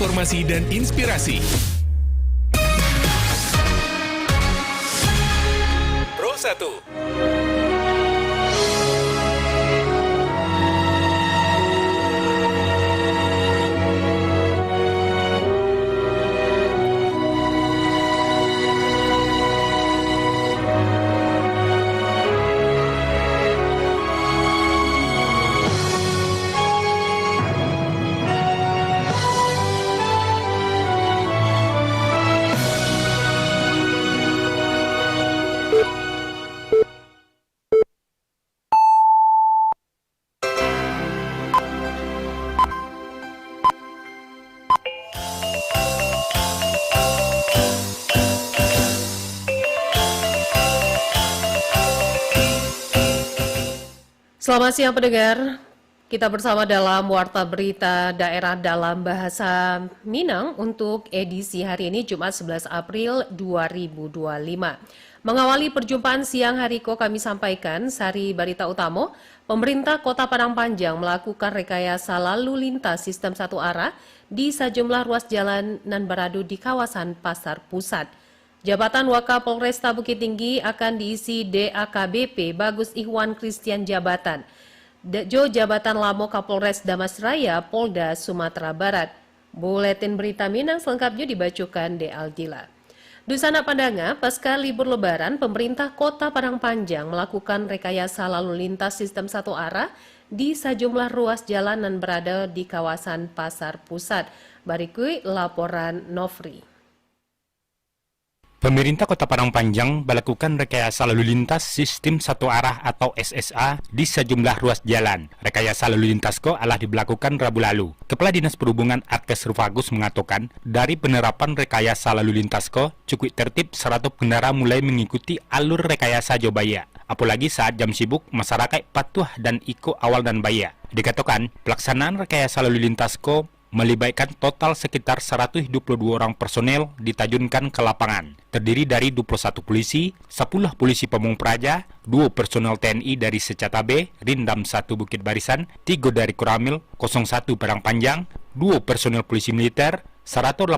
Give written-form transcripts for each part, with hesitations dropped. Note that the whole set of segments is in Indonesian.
informasi dan inspirasi. Pro 1. Selamat siang pendengar, kita bersama dalam Warta Berita Daerah dalam Bahasa Minang untuk edisi hari ini Jumat 11 April 2025. Mengawali perjumpaan siang hari kami sampaikan, sari berita utama, pemerintah Kota Padang Panjang melakukan rekayasa lalu lintas sistem satu arah di sejumlah ruas jalan nan beradu di kawasan Pasar Pusat. Jabatan Wakapolresta Bukit Tinggi akan diisi DAKBP Bagus Ikhwan Christian Jabatan. Jabatan Lamo Kapolres Damas Raya Polda Sumatera Barat. Buletin berita Minang selengkapnya dibacakan De Aldila. Dusana Pandanga, pasca libur lebaran, pemerintah Kota Padang Panjang melakukan rekayasa lalu lintas sistem satu arah di sejumlah ruas jalan yang berada di kawasan Pasar Pusat. Berikut laporan Nofri. Pemerintah Kota Padang Panjang melakukan rekayasa lalu lintas sistem satu arah atau SSA di sejumlah ruas jalan. Rekayasa lalu lintas telah diberlakukan Rabu lalu. Kepala Dinas Perhubungan Atkes Rufagus mengatakan, dari penerapan rekayasa lalu lintas cukup tertib 100 pengendara mulai mengikuti alur rekayasa Jobaya. Apalagi saat jam sibuk, masyarakat patuh dan ikut awal dan baya. Dikatakan, pelaksanaan rekayasa lalu lintas melibatkan total sekitar 122 orang personel ditajunkan ke lapangan, terdiri dari 21 polisi, 10 polisi pamung praja, 2 personel TNI dari Secata B, Rindam 1 Bukit Barisan, 3 dari Koramil 01 Padang Panjang, 2 personel polisi militer, 180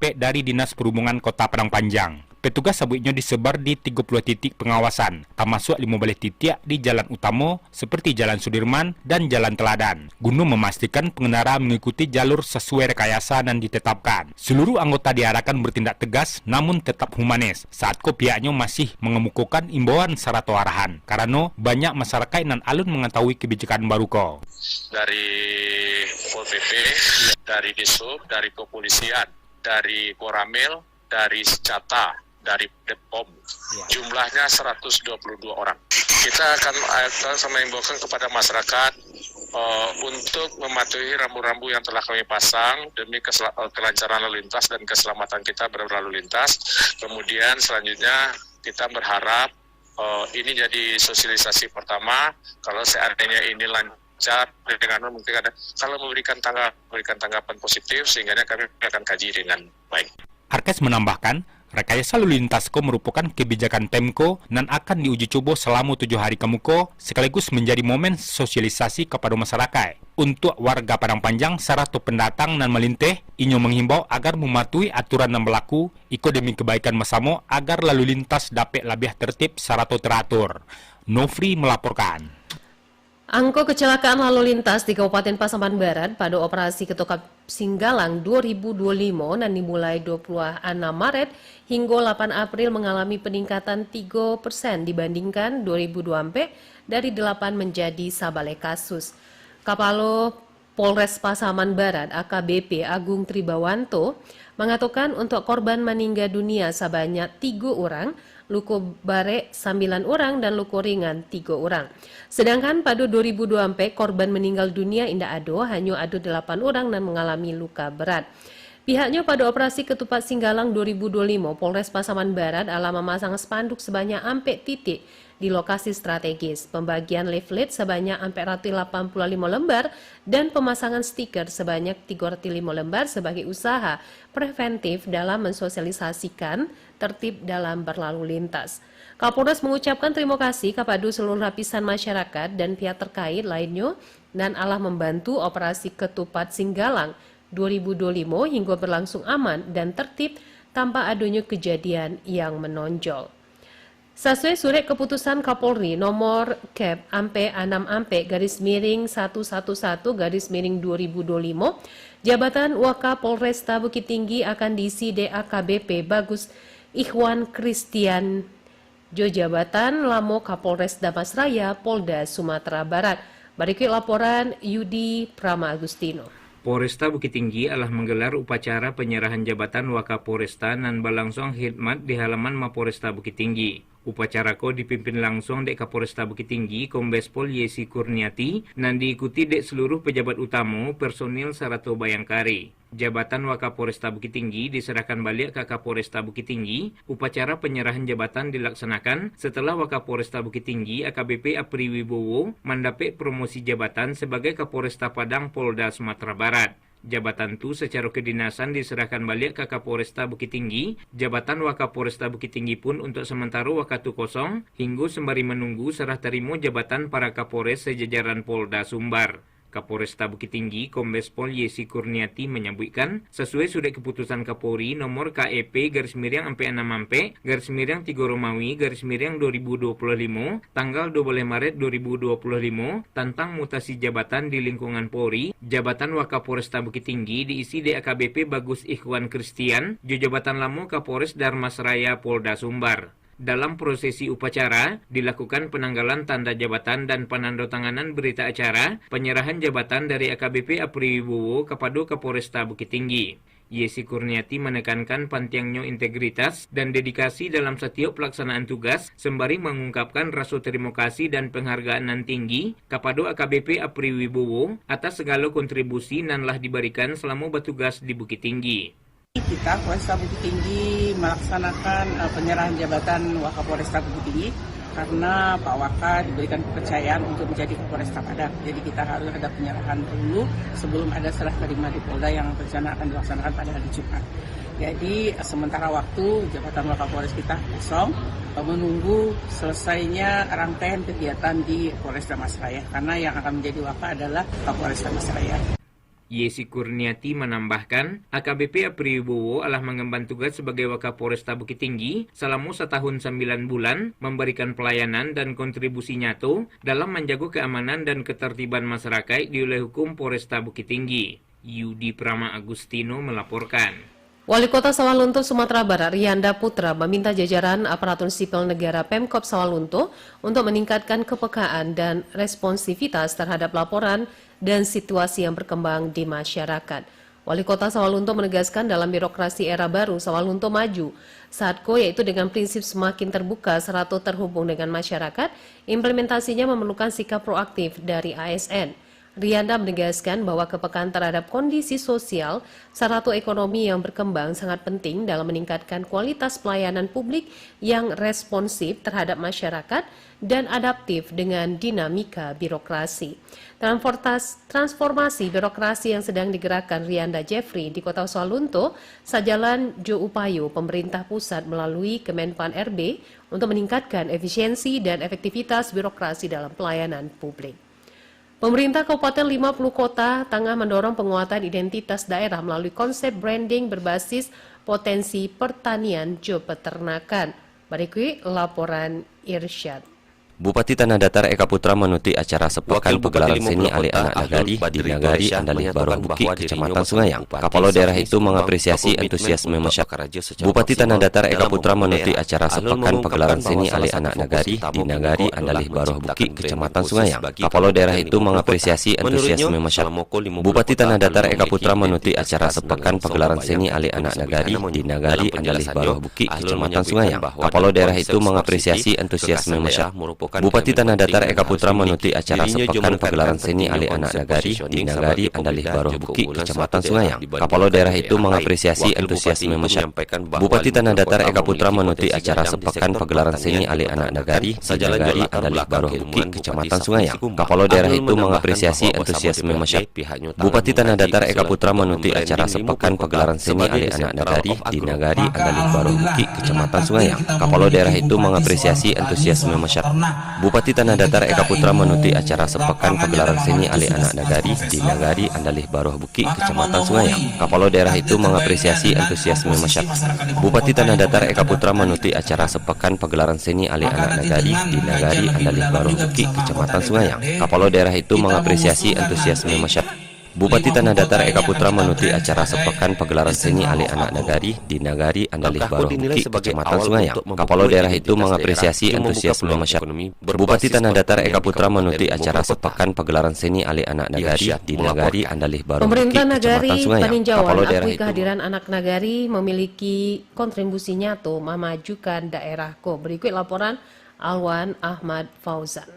MP dari Dinas Perhubungan Kota Padang Panjang. Petugas sabutnya disebar di 30 titik pengawasan, termasuk 15 titik di jalan utama seperti Jalan Sudirman dan Jalan Teladan, guna memastikan pengendara mengikuti jalur sesuai rekayasa yang ditetapkan. Seluruh anggota diarahkan bertindak tegas namun tetap humanis, saat pihaknya masih mengemukakan imbauan sarato arahan, karena banyak masyarakat yang alun mengetahui kebijakan baru dari Pol PP, dari Disub, dari Kepolisian, dari Koramil, dari Secata, dari Depom, jumlahnya 122 orang. Kita akan mengimbaukan kepada masyarakat untuk mematuhi rambu-rambu yang telah kami pasang demi kelancaran lalu lintas dan keselamatan kita berlalu lintas. Kemudian selanjutnya kita berharap ini jadi sosialisasi pertama. Kalau seandainya ini lancar, dengan mungkin ada kalau memberikan tanggapan positif, sehingga kami akan kaji dengan baik. Arkes menambahkan, rekayasa lalu lintas merupakan kebijakan Pemko dan akan diuji coba selama 7 hari kemuka, sekaligus menjadi momen sosialisasi kepada masyarakat. Untuk warga Padang Panjang serta pendatang dan melinteh, Inyo menghimbau agar mematuhi aturan yang berlaku, ikut demi kebaikan bersama agar lalu lintas dapat lebih tertib serta teratur. Nofri melaporkan. Angka kecelakaan lalu lintas di Kabupaten Pasaman Barat pada operasi Ketupat Singgalang 2025 dan dimulai 26 Maret hingga 8 April mengalami peningkatan 3% dibandingkan 2024 dari 8 menjadi sabale kasus. Kapalo Polres Pasaman Barat AKBP Agung Tribawanto mengatakan untuk korban meninggal dunia sebanyak 3 orang, luka bare 9 orang dan luka ringan 3 orang. Sedangkan pada 2024 korban meninggal dunia indah ado hanya ada 8 orang dan mengalami luka berat. Pihaknya pada operasi Ketupat Singgalang 2025, Polres Pasaman Barat adalah memasang spanduk sebanyak 4 titik di lokasi strategis, pembagian leaflet sebanyak 485 lembar, dan pemasangan stiker sebanyak 305 lembar sebagai usaha preventif dalam mensosialisasikan tertib dalam berlalu lintas. Kapolres mengucapkan terima kasih kepada seluruh lapisan masyarakat dan pihak terkait lainnya dan Allah membantu operasi Ketupat Singgalang 2025 hingga berlangsung aman dan tertib tanpa adanya kejadian yang menonjol. Sesuai surat keputusan Kapolri nomor Kep Ampe 6 Ampe /111/2025, jabatan Wakapolresta Bukit Tinggi akan diisi DAKBP Bagus Ikhwan Christian jabatan Lamo Kapolres Damasraya Polda Sumatera Barat. Berikut laporan Yudi Prama Agustino. Polresta Bukit Tinggi alah menggelar upacara penyerahan jabatan Wakapolresta nan balangsung khidmat di halaman Mapolresta Bukit Tinggi. Upacara ko dipimpin langsung dek Kapolresta Bukit Tinggi Kombes Pol Yesi Kurniati nan diikuti dek seluruh pejabat utama, personil Sarato Bayangkari. Jabatan Wakapolresta Bukit Tinggi diserahkan balik ke Kapolresta Bukit Tinggi. Upacara penyerahan jabatan dilaksanakan setelah Wakapolresta Bukit Tinggi AKBP Apri Wibowo mendapatkan promosi jabatan sebagai Kapolresta Padang Polda Sumatera Barat. Jabatan itu secara kedinasan diserahkan balik ke Kapolresta Bukit Tinggi. Jabatan Wakapolresta Bukit Tinggi pun untuk sementara waktu kosong hingga sembari menunggu serah terima jabatan para Kapolres sejajaran Polda Sumbar. Kapolresta Bukit Tinggi Kombes Pol Yesi Kurniati menyebutkan sesuai surat keputusan Kapolri nomor KEP /6 /3 Romawi /2025 tanggal 12 Maret 2025 tentang mutasi jabatan di lingkungan Polri, jabatan Wakapolresta Bukit Tinggi diisi DAKBP Bagus Ikhwan Christian, jabatan Lamo Kapolres Damasraya Polda Sumbar. Dalam prosesi upacara, dilakukan penanggalan tanda jabatan dan penandatanganan berita acara penyerahan jabatan dari AKBP Apri Wibowo kepada Kapolresta Bukit Tinggi. Yesi Kurniati menekankan pentingnya integritas dan dedikasi dalam setiap pelaksanaan tugas, sembari mengungkapkan rasa terima kasih dan penghargaan nan tinggi kepada AKBP Apri Wibowo atas segala kontribusi nan lah diberikan selama bertugas di Bukit Tinggi. Kita Polresta Bukit Tinggi melaksanakan penyerahan jabatan Wakapolresta Bukit Tinggi karena Pak Waka diberikan kepercayaan untuk menjadi Kapolresta Padang. Jadi kita harus ada penyerahan dulu sebelum ada serah terima di Polda yang rencana akan dilaksanakan pada hari Jumat. Jadi sementara waktu jabatan Wakapolres kita kosong menunggu selesainya rangkaian kegiatan di Polres Damasraya karena yang akan menjadi Waka adalah Kapolres Damasraya. Yesi Kurniati menambahkan, AKBP Apri Wibowo alah mengemban tugas sebagai Wakapolresta Bukit Tinggi selama 1 tahun 9 bulan, memberikan pelayanan dan kontribusi nyata dalam menjaga keamanan dan ketertiban masyarakat di wilayah hukum Polresta Bukit Tinggi. Yudi Prama Agustino melaporkan. Wali Kota Sawalunto, Sumatera Barat, Rianda Putra meminta jajaran aparatur sipil negara Pemkop Sawalunto untuk meningkatkan kepekaan dan responsivitas terhadap laporan dan situasi yang berkembang di masyarakat. Wali Kota Sawalunto menegaskan dalam birokrasi era baru Sawalunto maju saatko yaitu dengan prinsip semakin terbuka serta terhubung dengan masyarakat, implementasinya memerlukan sikap proaktif dari ASN. Rianda menegaskan bahwa kepekaan terhadap kondisi sosial serta ekonomi yang berkembang sangat penting dalam meningkatkan kualitas pelayanan publik yang responsif terhadap masyarakat dan adaptif dengan dinamika birokrasi. Transformasi birokrasi yang sedang digerakkan Rianda Jeffrey di Kota Sawalunto sajalan jo upayo pemerintah pusat melalui Kemenpan RB untuk meningkatkan efisiensi dan efektivitas birokrasi dalam pelayanan publik. Pemerintah Kabupaten 50 Kota tengah mendorong penguatan identitas daerah melalui konsep branding berbasis potensi pertanian jo peternakan. Berikut laporan Irsyad. Bupati Tanah Datar Eka Putra menuti acara sepekan pegelaran seni Ali Anak Nagari di Nagari Andalih Baru Buki, Kecamatan Sungayang. Kapolo daerah itu mengapresiasi antusiasme masyarakat. Bupati Tanah Datar Eka Putra menuti acara sepekan pegelaran seni Ali Anak Nagari di Nagari Andalih Baru Buki, Kecamatan Sungayang. Kapolo daerah itu mengapresiasi antusiasme masyarakat. Bupati Tanah Datar Eka Putra menuti acara sepekan pegelaran seni Ali Anak Nagari di Nagari Andalih Baru Buki, Kecamatan Sungayang. Kapolo daerah itu mengapresiasi antusiasme masyarakat. Bupati Tanah Datar Eka Putra menuti acara sepekan pegelaran seni Ali Anak Nagari di Nagari Andalih Baru Buki, Kecamatan Sungayang. Kapolo daerah itu mengapresiasi antusiasme masyarakat. Bupati Tanah Datar Eka Putra menuti acara sepekan pegelaran seni Ali Anak Nagari di Nagari Andalih Baru Buki, Kecamatan Sungayang. Kapolo daerah itu mengapresiasi antusiasme masyarakat. Bupati Tanah Datar Eka Putra menuti acara sepekan pegelaran seni Ali Anak Nagari di Nagari Andalih Baru Buki, Kecamatan Sungayang. Kapolo daerah itu mengapresiasi antusiasme masyarakat. Bupati Tanah Datar Eka Putra menuti acara sepekan pagelaran seni Ali Anak Nagari di Nagari Andalih Baroh Buki, Kecamatan Sungayang. Kapolo daerah itu mengapresiasi antusiasme masyarakat. Bupati Tanah Datar Eka Putra menuti acara sepekan pagelaran seni Ali Anak Nagari di Nagari Andalih Baroh Buki, Kecamatan Sungayang. Kapolo daerah itu mengapresiasi antusiasme masyarakat. Bupati Tanah Datar Eka Putra menuti acara sepekan pagelaran seni Ali Anak Nagari di Nagari Andalih Baroh Buki, Kecamatan Sungayang. Kapolo daerah itu mengapresiasi antusiasme masyarakat. Bupati Tanah Datar Eka Putra menuti acara sepekan pagelaran seni Ali Anak Nagari di Nagari Andalih Baroh Buki, Pemerintah Nagari Kecamatan Sungayang. Paninjauan akui kehadiran anak Nagari memiliki kontribusi nyata memajukan daerah ko. Berikut laporan Alwan Ahmad Fauzan.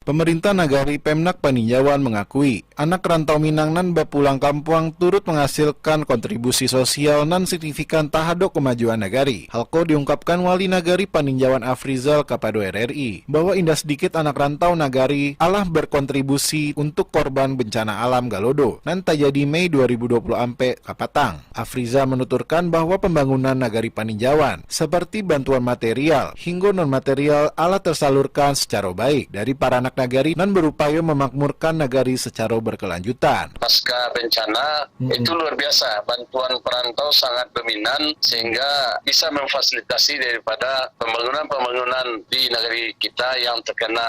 Pemerintah Nagari Pemnak Paninjauan mengakui anak rantau Minang nan bapulang kampung turut menghasilkan kontribusi sosial nan signifikan tahadok kemajuan nagari. Halko diungkapkan Wali Nagari Paninjauan Afrizal Kapado RRI bahwa indah sedikit anak rantau nagari alah berkontribusi untuk korban bencana alam Galodo nan terjadi Mei 2020 ampe kapatang. Afrizal menuturkan bahwa pembangunan Nagari Paninjauan seperti bantuan material hingga non material alah tersalurkan secara baik dari para anak nagari dan berupaya memakmurkan nagari secara berkelanjutan. Pasca bencana itu luar biasa, bantuan perantau sangat dominan sehingga bisa memfasilitasi daripada pembangunan di negeri kita yang terkena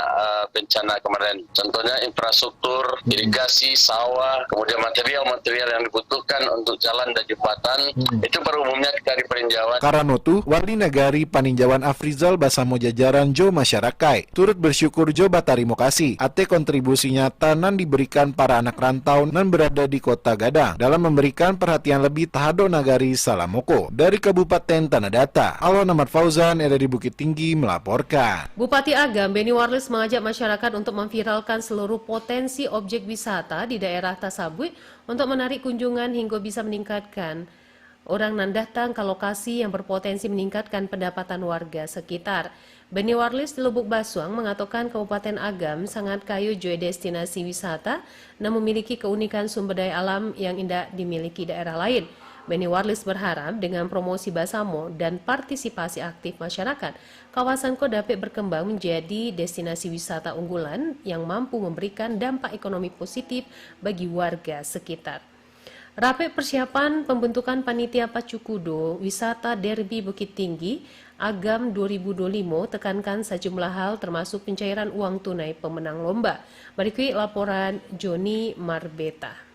bencana kemarin. Contohnya infrastruktur, irigasi, sawah, kemudian material-material yang dibutuhkan untuk jalan dan jembatan, itu pada umumnya kita di Paninjauan. Karanotu, Wali Nagari Paninjauan Afrizal Basamo jajaran Jo masyarakat turut bersyukur Jo batarimo kasih ate kontribusi nyata nan diberikan para anak rantau nan berada di Kota Gadang dalam memberikan perhatian lebih tahado nagari Salamoko. Dari Kabupaten Tanah Datar, Alwan Ahmad Fauzan dari Bukit Tinggi melaporkan. Bupati Agam Beni Warlis mengajak masyarakat untuk memviralkan seluruh potensi objek wisata di daerah Tasabui untuk menarik kunjungan hingga bisa meningkatkan orang nan datang ke lokasi yang berpotensi meningkatkan pendapatan warga sekitar. Beni Warlis di Lubuk Basuang mengatakan Kabupaten Agam sangat kaya jua destinasi wisata dan memiliki keunikan sumber daya alam yang indah dimiliki daerah lain. Beni Warlis berharap dengan promosi Basamo dan partisipasi aktif masyarakat, kawasan ko dapat berkembang menjadi destinasi wisata unggulan yang mampu memberikan dampak ekonomi positif bagi warga sekitar. Rapat persiapan pembentukan Panitia Pacukudo Wisata Derby Bukit Tinggi Agam 2025 tekankan sejumlah hal termasuk pencairan uang tunai pemenang lomba. Berikut laporan Joni Marbeta.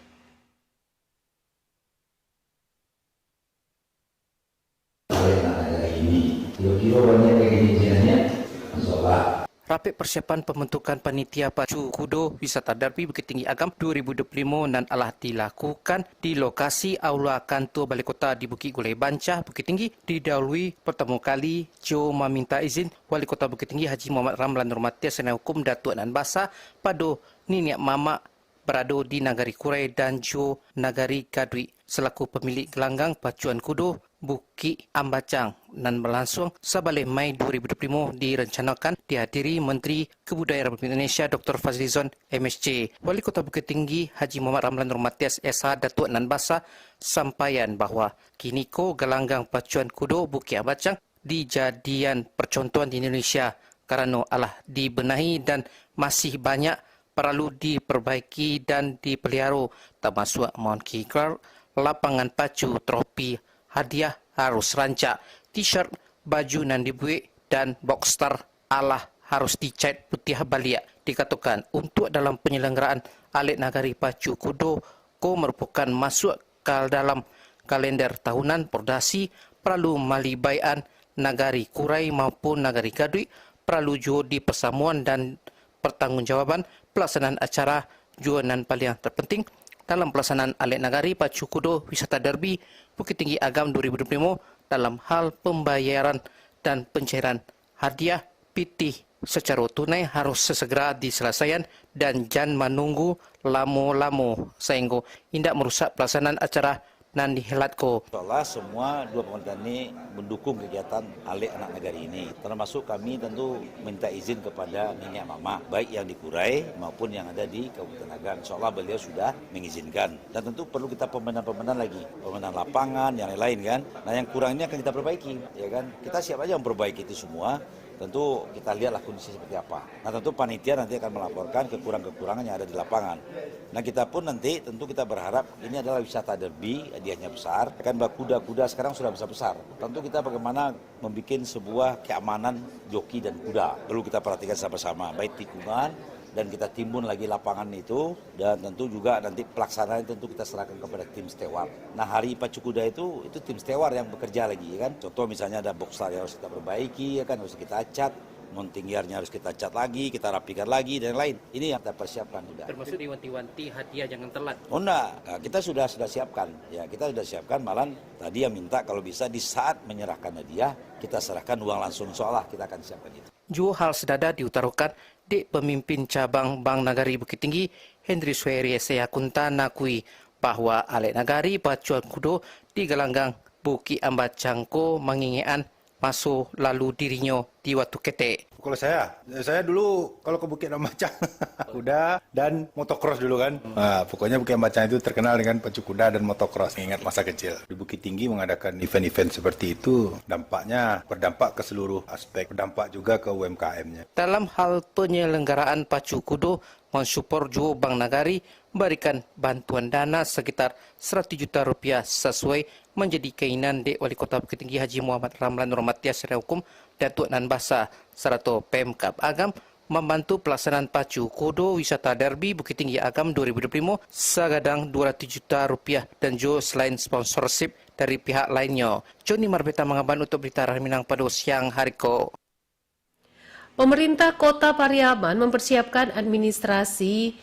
Rapat persiapan pembentukan Panitia Pacukudo Wisata Derby Bukit Tinggi Agam 2025 dan alah dilakukan di lokasi Aula Kantor Balai Kota di Bukit Gulai Bancah, Bukit Tinggi, didahului pertama kali Jo meminta izin Wali Kota Bukit Tinggi Haji Muhammad Ramlan Nur Matias Senai Hukum Datuk Nan Basa pada Niniak Mamak berada di Nagari Kurai dan Jo Nagari Gadui selaku pemilik gelanggang Pacuan Kudo Bukit Ambacang dan berlangsung sebalik Mei 2025 direncanakan dihadiri Menteri Kebudayaan Republik Indonesia Dr. Fazlizon MSc. Wali Kota Bukit Tinggi Haji Muhammad Ramlan Nur Matias SH Datuk Nan Basa sampaian bahawa kini ko gelanggang Pacuan Kudo Bukit Ambacang dijadian percontohan di Indonesia kerana alah dibenahi dan masih banyak perlu diperbaiki dan dipelihara termasuk Mount Kikar, lapangan pacu, trofi, hadiah harus rancak, t-shirt, baju nan dibuat dan boxster alah harus dicat putih balik. Dikatakan untuk dalam penyelenggaraan Alit Nagari Pacu Kudo ko merupakan masuk ke dalam kalender tahunan perdasi perlu melibatkan Nagari Kurai maupun Nagari Gadui perlu juga di persamuan dan pertanggungjawaban pelaksanaan acara jualan paling terpenting dalam pelaksanaan Alit Nagari Pacu Kudo Wisata Derby Bukit Tinggi Agam 2025 dalam hal pembayaran dan pencairan hadiah pitih secara tunai harus sesegera diselesaikan dan jangan menunggu lama-lama sehingga tidak merusak pelaksanaan acara nan dihelat ko. Seolah semua dua pemerintah ini mendukung kegiatan Ale Anak Negari ini. Termasuk kami tentu minta izin kepada Nenek Mama, baik yang di Kurai maupun yang ada di Kabupaten Agam. Seolah beliau sudah mengizinkan. Dan tentu perlu kita pembenahan lagi, pembenahan lapangan, yang lain kan. Nah yang kurang ini akan kita perbaiki, ya kan. Kita siap aja memperbaiki itu semua. Tentu kita lihatlah kondisi seperti apa. Nah tentu panitia nanti akan melaporkan kekurangan-kekurangan yang ada di lapangan. Nah kita pun nanti tentu kita berharap ini adalah wisata derby, hadiahnya besar. Kan kuda-kuda sekarang sudah besar-besar. Tentu kita bagaimana membuat sebuah keamanan joki dan kuda. Perlu kita perhatikan sama-sama, baik tikungan, dan kita timbun lagi lapangan itu, dan tentu juga nanti pelaksanaan tentu kita serahkan kepada tim steward. Nah hari pacu kuda itu tim steward yang bekerja lagi, ya kan. Contoh misalnya ada boxer yang harus kita perbaiki, ya kan, harus kita cat, mounting gear-nya harus kita cat lagi, kita rapikan lagi, dan lain. Ini yang kita persiapkan sudah. Termasuk diwanti-wanti hadiah jangan telat. Oh enggak, nah, kita sudah siapkan. Ya kita sudah siapkan, malah tadi yang minta kalau bisa di saat menyerahkan hadiah, kita serahkan uang langsung, seolah kita akan siapkan itu. Juga hal sedada diutarakan di pemimpin cabang Bank Nagari Bukit Tinggi, Hendri Suheri Seyakunta nakui bahwa Ale Nagari pacuan kudo di gelanggang Buki Ambacangko mengingean masuk lalu dirinya di waktu kete. Kalau saya dulu kalau ke Bukit Ambacang kuda dan motocross dulu kan. Nah, pokoknya Bukit Ambacang itu terkenal dengan pacu kuda dan motocross. Ingat masa kecil. Di Bukit Tinggi mengadakan event-event seperti itu, dampaknya berdampak ke seluruh aspek, berdampak juga ke UMKM-nya. Dalam hal penyelenggaraan pacu kudo, mensupport juga Bank Nagari memberikan bantuan dana sekitar 100 juta rupiah sesuai menjadi keinginan Dek Wali Kota Bukit Tinggi Haji Muhammad Ramlan Nurmatia Syariah Hukum Datuk Nan Basa serta Pemkab Agam membantu pelaksanaan pacu kudo wisata derby Bukit Tinggi Agam 2025 segadang 200 juta rupiah dan juga selain sponsorship dari pihak lainnya. Joni Marbeta mengaban untuk berita Minang pada siang hari ko. Pemerintah Kota Pariaman mempersiapkan administrasi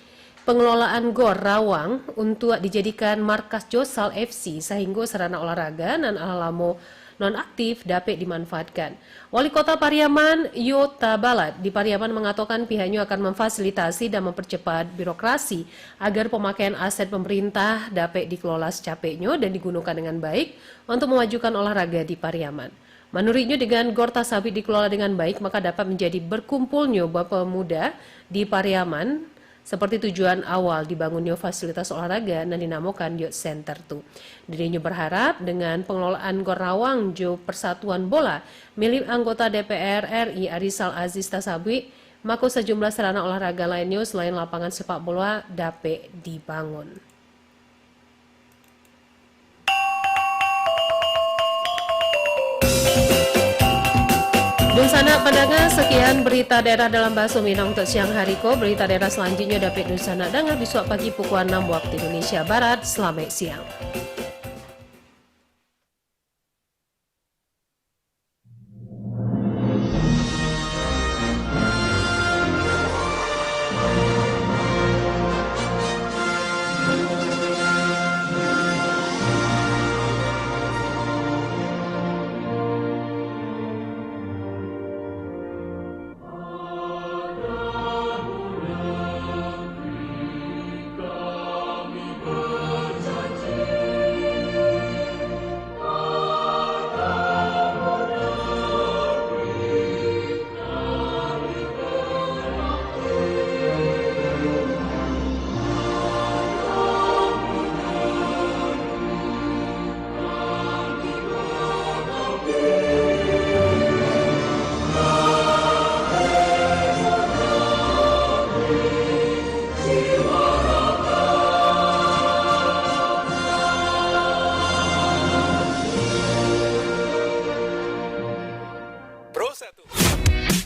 pengelolaan Gor Rawang untuk dijadikan markas Josal FC sehingga sarana olahraga dan alamo non-aktif dapat dimanfaatkan. Wali Kota Pariaman, Yota Balad, di Pariaman mengatakan pihaknya akan memfasilitasi dan mempercepat birokrasi agar pemakaian aset pemerintah dapat dikelola secapeknya dan digunakan dengan baik untuk memajukan olahraga di Pariaman. Menurutnya dengan Gor Tasabit dikelola dengan baik maka dapat menjadi berkumpulnya pemuda di Pariaman seperti tujuan awal dibangunnya fasilitas olahraga dan dinamakan Youth Center itu. Dirinya berharap dengan pengelolaan Gor Rawang Jo Persatuan Bola milik anggota DPR RI Arisal Aziz Tasabit maka sejumlah sarana olahraga lainnya selain lapangan sepak bola dapat dibangun. Dan sana pendengar, sekian berita daerah dalam bahasa Minang untuk siang hari ko. Berita daerah selanjutnya dapat disana dengar besok pagi pukul 6 waktu Indonesia Barat. Selamat siang.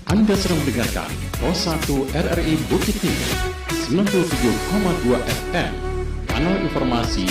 Anda sedang mendengarkan Pro 1 RRI Bukit Tinggi 97,2 FM, kanal informasi